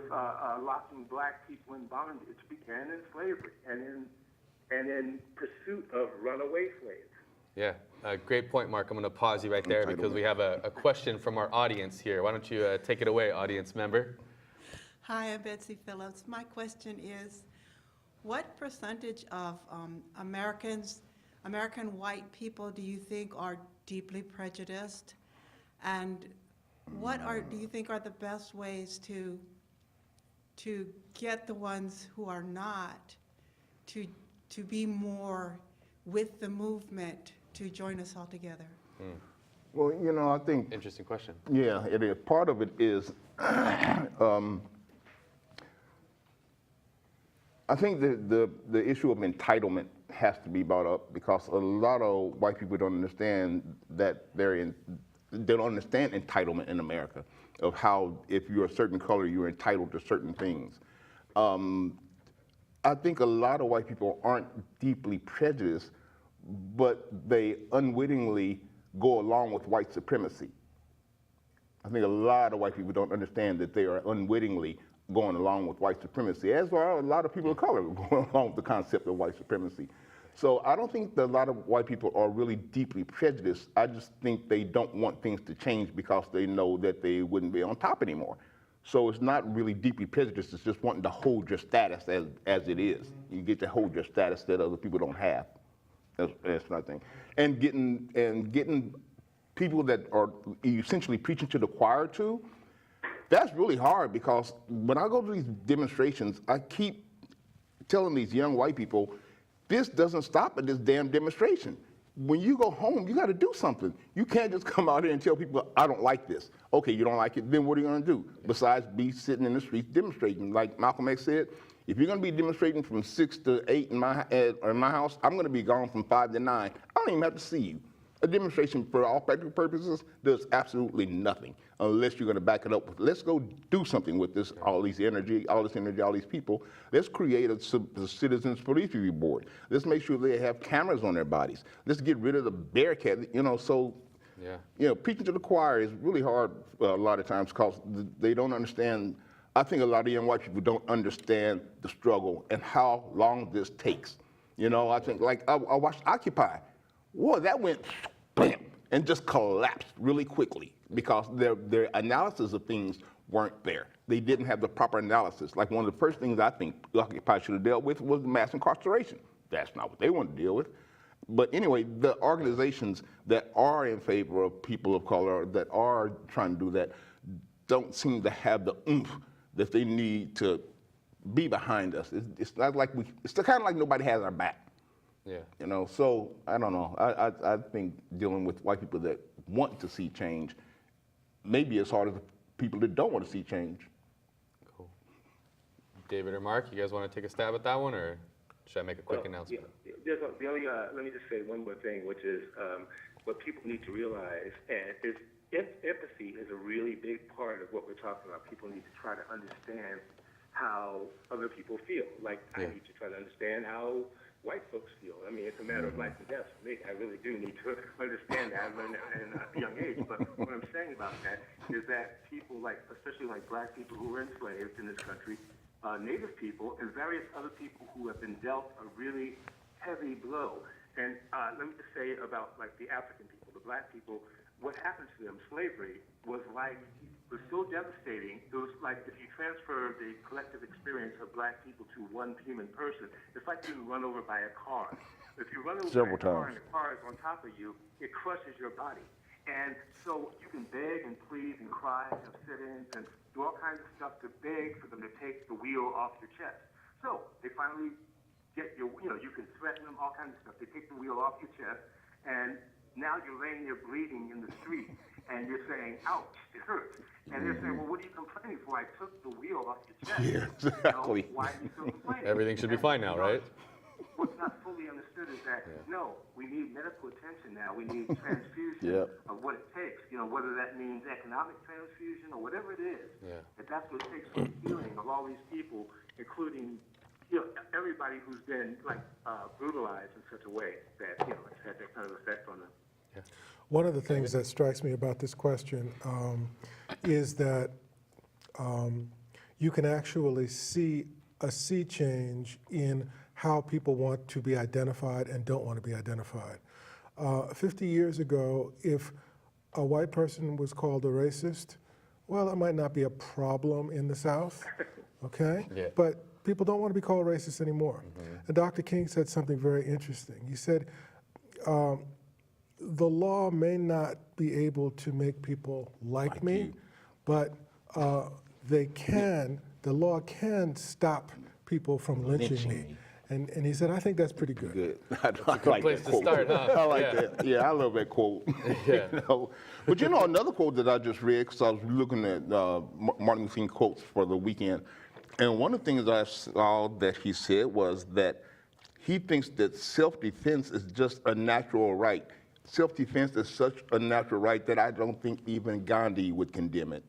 locking black people in bondage began in slavery and in pursuit of runaway slaves. Yeah, great point, Mark. I'm going to pause you right there because we have a question from our audience here. Why don't you take it away, audience member? Hi, I'm Betsy Phillips. My question is, what percentage of American white people do you think are deeply prejudiced? And do you think are the best ways to get the ones who are not to be more with the movement, to join us all together? Well, you know, I think, Interesting question. yeah, it is. Part of it is, I think the issue of entitlement has to be brought up, because a lot of white people don't understand that they don't understand entitlement in America, of how if you're a certain color, you're entitled to certain things. I think a lot of white people aren't deeply prejudiced, but they unwittingly go along with white supremacy. I think a lot of white people don't understand that they are unwittingly going along with white supremacy, as are a lot of people of color going along with the concept of white supremacy. So I don't think that a lot of white people are really deeply prejudiced. I just think they don't want things to change because they know that they wouldn't be on top anymore. So it's not really deeply prejudiced, it's just wanting to hold your status as it is. You get to hold your status that other people don't have. That's nothing. And getting people that are essentially preaching to the choir too, that's really hard, because when I go to these demonstrations, I keep telling these young white people, this doesn't stop at this damn demonstration. When you go home, you got to do something. You can't just come out here and tell people, I don't like this. Okay, you don't like it, then what are you going to do? Besides be sitting in the streets demonstrating. Like Malcolm X said, if you're going to be demonstrating from 6 to 8 in my house, I'm going to be gone from 5 to 9. I don't even have to see you. A demonstration, for all practical purposes, does absolutely nothing unless you're going to back it up with, let's go do something with this, all this energy, all these people. Let's create a citizens police review board. Let's make sure they have cameras on their bodies. Let's get rid of the barricade, you know, so, you know, preaching to the choir is really hard a lot of times, because they don't understand. I think a lot of young white people don't understand the struggle and how long this takes. You know, I think, like, I watched Occupy. Whoa, that went bam, and just collapsed really quickly, because their analysis of things weren't there. They didn't have the proper analysis. Like, one of the first things I think Occupy should have dealt with was mass incarceration. That's not what they wanted to deal with. But anyway, the organizations that are in favor of people of color, that are trying to do that, don't seem to have the oomph that they need to be behind us. It's not like it's kind of like nobody has our back. Yeah. You know, so I don't know. I think dealing with white people that want to see change may be as hard as the people that don't want to see change. Cool. David or Mark, you guys want to take a stab at that one, or should I make a quick announcement? Yeah, let me just say one more thing, which is what people need to realize is empathy is a really big part of what we're talking about. People need to try to understand how other people feel. Like, I need to try to understand how white folks feel. I mean, it's a matter of life and death for me. I really do need to understand that at a young age. But what I'm saying about that is that people, like, especially like black people who were enslaved in this country, Native people, and various other people who have been dealt a really heavy blow. And let me just say about, like, the African people, the black people, what happened to them, slavery, was so devastating. It was like, if you transfer the collective experience of black people to one human person, it's like being run over by a car. If you run over by a car and the car is on top of you, it crushes your body. And so you can beg and plead and cry and have sit-ins and do all kinds of stuff to beg for them to take the wheel off your chest. So they finally get you can threaten them, all kinds of stuff. They take the wheel off your chest, and now you're laying there bleeding in the street, and you're saying, ouch, it hurts. And they're saying, well, what are you complaining for? I took the wheel off your chest. Yeah, exactly. You know, why are you still complaining? Everything should be fine now, right? What's not fully understood is that, no, we need medical attention now. We need transfusion of what it takes, you know, whether that means economic transfusion or whatever it is. Yeah. If that's what it takes for the healing of all these people, including, you know, everybody who's been, like, brutalized in such a way that, you know, it's had that kind of effect on them. Yeah. One of the things that strikes me about this question is that you can actually see a sea change in how people want to be identified and don't want to be identified. 50 years ago, if a white person was called a racist, well, it might not be a problem in the South, okay? Yeah. But people don't want to be called racist anymore. And Dr. King said something very interesting. He said, the law may not be able to make people like me, you. but the law can stop people from lynching me. And he said, I think that's pretty good. Good. I like place that to quote. start, huh? I like Yeah. that. Yeah, I love that quote. Yeah. You know? But you know, another quote that I just read, because I was looking at Martin Luther King quotes for the weekend, and one of the things I saw that he said was that he thinks that self-defense is just a natural right. Self-defense is such a natural right that I don't think even Gandhi would condemn it.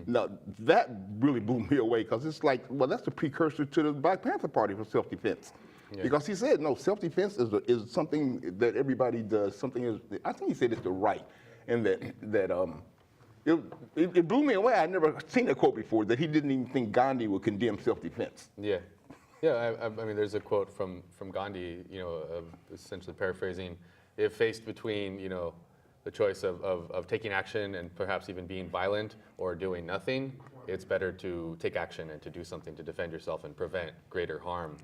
Now, that really blew me away, because it's like, well, that's the precursor to the Black Panther Party for self-defense. Yeah. Because he said, no, self-defense is something that everybody does. I think he said it's the right. And it blew me away. I'd never seen a quote before that he didn't even think Gandhi would condemn self-defense. Yeah. Yeah, I mean, there's a quote from Gandhi, essentially paraphrasing, if faced between, the choice of taking action and perhaps even being violent or doing nothing, it's better to take action and to do something to defend yourself and prevent greater harm,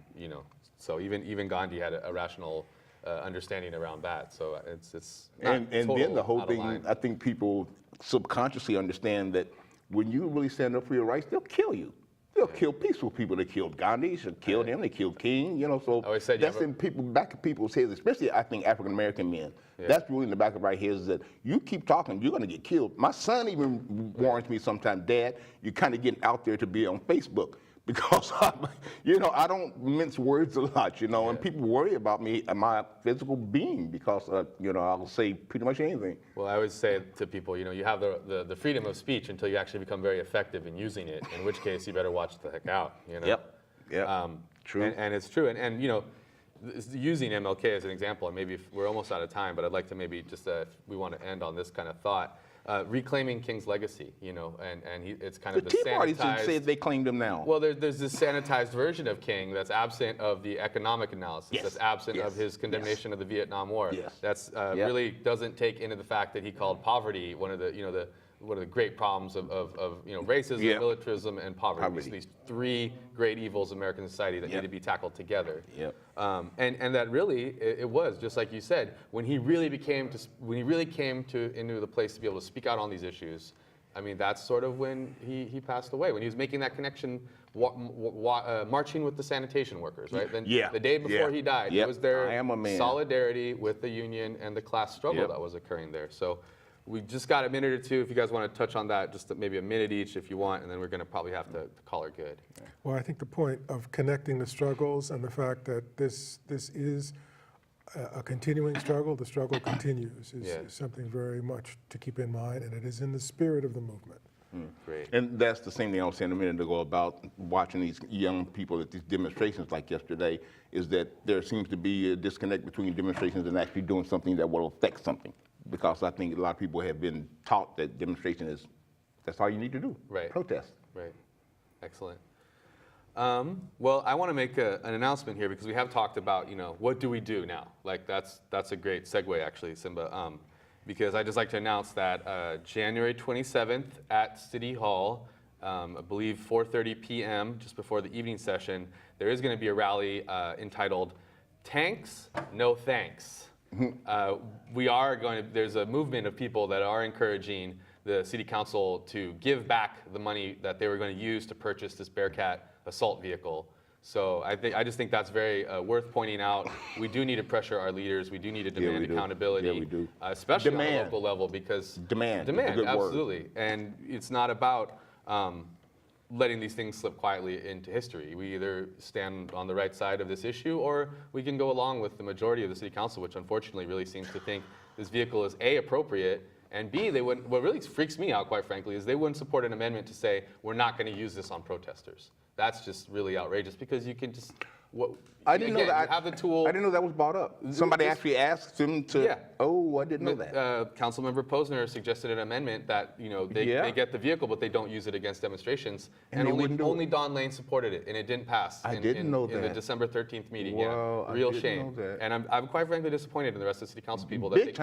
So even Gandhi had a rational understanding around that. So it's not And total then the whole out of thing, line. I think people subconsciously understand that when you really stand up for your rights, they'll kill you. They'll kill peaceful people. They killed Gandhi, they killed him, they killed King, so I always said, that's in back of people's heads, especially I think African-American men. Yeah. That's really in the back of our heads that you keep talking, you're gonna get killed. My son even warns me sometimes, Dad, you're kind of getting out there to be on Facebook. Because, I don't mince words a lot, and people worry about me and my physical being because, I'll say pretty much anything. Well, I always say to people, you have the freedom of speech until you actually become very effective in using it, in which case you better watch the heck out, Yep. True. And it's true. And using MLK as an example, and maybe if we're almost out of time, but I'd like to maybe just, if we want to end on this kind of thought, reclaiming King's legacy, it's kind The of the Tea Party sanitized. said they claimed him now. Well, there's this sanitized version of King that's absent of the economic analysis, Yes. that's absent Yes. of his condemnation of the Vietnam War. Yes. That's Yep. really doesn't take into the fact that he called poverty one of the great problems of racism, Yep. militarism, and poverty. These three great evils of American society that Yep. need to be tackled together. Yep. And that really it was just like you said, when he really came into the place to be able to speak out on these issues. I mean, that's sort of when he passed away, when he was making that connection, marching with the sanitation workers, right? Then Yeah. the day before he died, it Yep. was their I am a man. solidarity with the union and the class struggle Yep. that was occurring there. So we just got a minute or two. If you guys want to touch on that, just maybe a minute each if you want, and then we're going to probably have to call her good. Well, I think the point of connecting the struggles and the fact that this is a continuing struggle, the struggle continues, is something very much to keep in mind, and it is in the spirit of the movement. Great. And that's the same thing I was saying a minute ago about watching these young people at these demonstrations like yesterday, is that there seems to be a disconnect between demonstrations and actually doing something that will affect something. Because I think a lot of people have been taught that demonstration that's all you need to do. Right. Protest. Right. Excellent. Well, I want to make an announcement here because we have talked about, what do we do now? Like that's a great segue actually, Simba. Because I just like to announce that January 27th at City Hall, I believe 4:30 p.m., just before the evening session, there is going to be a rally entitled "Tanks, No Thanks." There's a movement of people that are encouraging the city council to give back the money that they were going to use to purchase this Bearcat assault vehicle. So I just think that's very worth pointing out. We do need to pressure our leaders. We do need to demand we do. accountability, Yeah, we do. especially on Demand. the local level, because Demand is a good word. absolutely. And it's not about letting these things slip quietly into history. We either stand on the right side of this issue, or we can go along with the majority of the city council, which unfortunately really seems to think this vehicle is A, appropriate, and B, what really freaks me out, quite frankly, is they wouldn't support an amendment to say, we're not going to use this on protesters. That's just really outrageous, because you can just, I didn't know that. You have the tool. I didn't know that was brought up. Somebody actually asked him to. Yeah. Oh, I didn't know that. Councilmember Posner suggested an amendment that they get the vehicle, but they don't use it against demonstrations. And they wouldn't do it. only Don Lane supported it, and it didn't pass. I didn't know in the that. December 13th meeting. Well, yeah, I real didn't shame. know that. And I'm quite frankly disappointed in the rest of the city council people that Big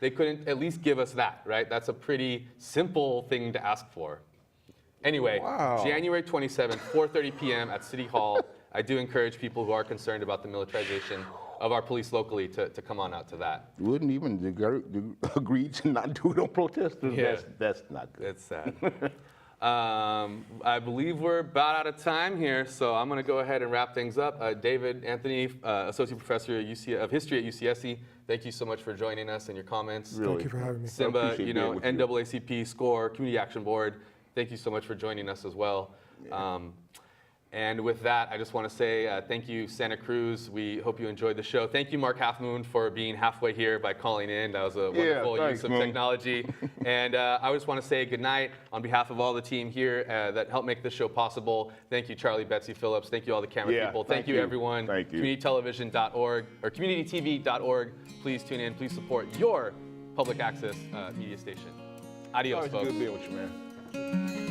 they couldn't at least give us that. Right? That's a pretty simple thing to ask for. Anyway, Wow. January 27th, 4:30 p.m. at City Hall. I do encourage people who are concerned about the militarization of our police locally to come on out to that. Wouldn't even agree to not do it on protesters. Yeah. That's not good. It's sad. I believe we're about out of time here, so I'm going to go ahead and wrap things up. David Anthony, Associate Professor of History at UCSC, thank you so much for joining us and your comments. Really. Thank you for having me. Simba, appreciate being with you. NAACP, SCORE, Community Action Board, thank you so much for joining us as well. And with that, I just want to say thank you, Santa Cruz. We hope you enjoyed the show. Thank you, Mark Halfmoon, for being halfway here by calling in. That was a wonderful thanks, use of man. technology. And I just want to say good night on behalf of all the team here that helped make this show possible. Thank you, Charlie, Betsy Phillips. Thank you, all the camera Yeah, people. thank Thank you, you. everyone. Thank you. CommunityTelevision.org or CommunityTV.org. Please tune in. Please support your public access media station. Adios, Always folks. good being with you, man.